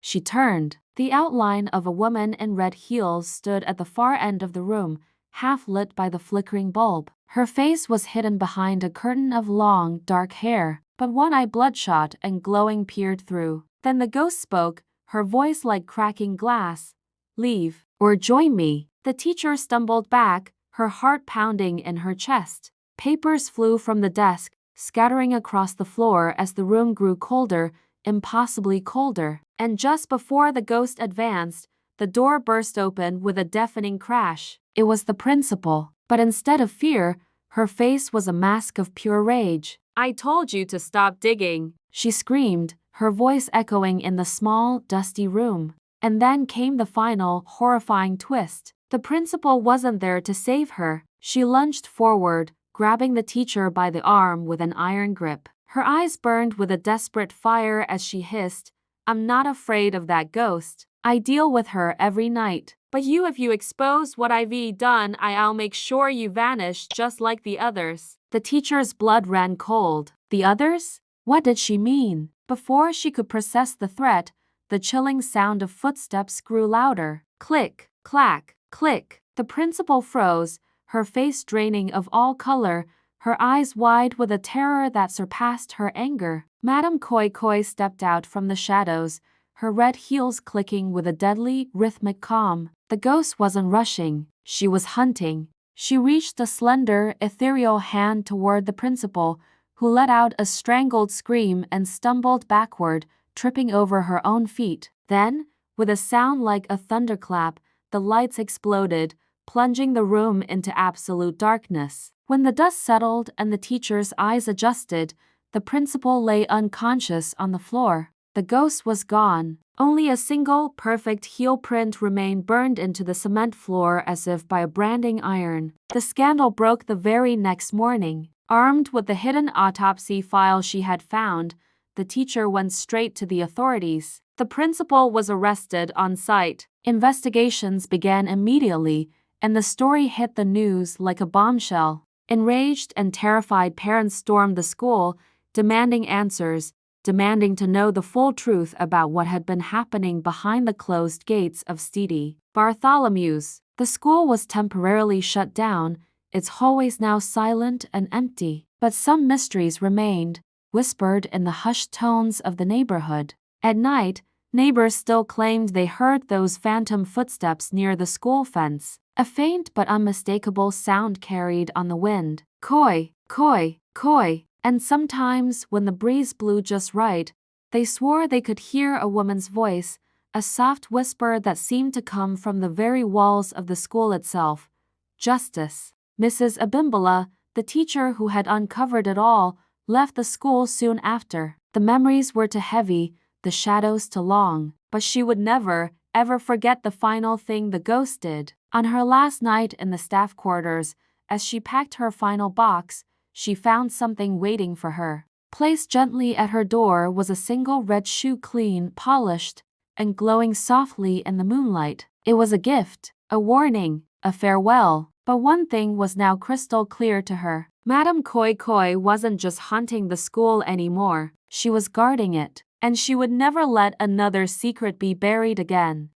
She turned. The outline of a woman in red heels stood at the far end of the room, half lit by the flickering bulb. Her face was hidden behind a curtain of long, dark hair, but one eye bloodshot and glowing peered through. Then the ghost spoke, her voice like cracking glass. "Leave, or join me." The teacher stumbled back, her heart pounding in her chest. Papers flew from the desk, scattering across the floor as the room grew colder, impossibly colder. And just before the ghost advanced, the door burst open with a deafening crash. It was the principal, but instead of fear, her face was a mask of pure rage. "I told you to stop digging," she screamed, her voice echoing in the small, dusty room. And then came the final, horrifying twist. The principal wasn't there to save her. She lunged forward, grabbing the teacher by the arm with an iron grip. Her eyes burned with a desperate fire as she hissed, "I'm not afraid of that ghost. I deal with her every night. But if you expose what I've done, I'll make sure you vanish just like the others." The teacher's blood ran cold. The others? What did she mean? Before she could process the threat, the chilling sound of footsteps grew louder. Click, clack, click. The principal froze, her face draining of all color, her eyes wide with a terror that surpassed her anger. Madame Koi stepped out from the shadows, her red heels clicking with a deadly, rhythmic calm. The ghost wasn't rushing. She was hunting. She reached a slender, ethereal hand toward the principal, who let out a strangled scream and stumbled backward, tripping over her own feet. Then, with a sound like a thunderclap, the lights exploded, plunging the room into absolute darkness. When the dust settled and the teacher's eyes adjusted, the principal lay unconscious on the floor. The ghost was gone. Only a single, perfect heel print remained burned into the cement floor as if by a branding iron. The scandal broke the very next morning. Armed with the hidden autopsy file she had found, the teacher went straight to the authorities. The principal was arrested on sight. Investigations began immediately, and the story hit the news like a bombshell. Enraged and terrified parents stormed the school, demanding answers, demanding to know the full truth about what had been happening behind the closed gates of St. Bartholomew's. The school was temporarily shut down, its hallways now silent and empty. But some mysteries remained, whispered in the hushed tones of the neighborhood. At night, neighbors still claimed they heard those phantom footsteps near the school fence, a faint but unmistakable sound carried on the wind. Koi, koi, koi. And sometimes, when the breeze blew just right, they swore they could hear a woman's voice, a soft whisper that seemed to come from the very walls of the school itself. Justice. Mrs. Abimbola, the teacher who had uncovered it all, left the school soon after. The memories were too heavy, the shadows too long, but she would never, ever forget the final thing the ghost did. On her last night in the staff quarters, as she packed her final box, she found something waiting for her. Placed gently at her door was a single red shoe, clean, polished, and glowing softly in the moonlight. It was a gift, a warning, a farewell. But one thing was now crystal clear to her. Madame Koi wasn't just haunting the school anymore. She was guarding it, and she would never let another secret be buried again.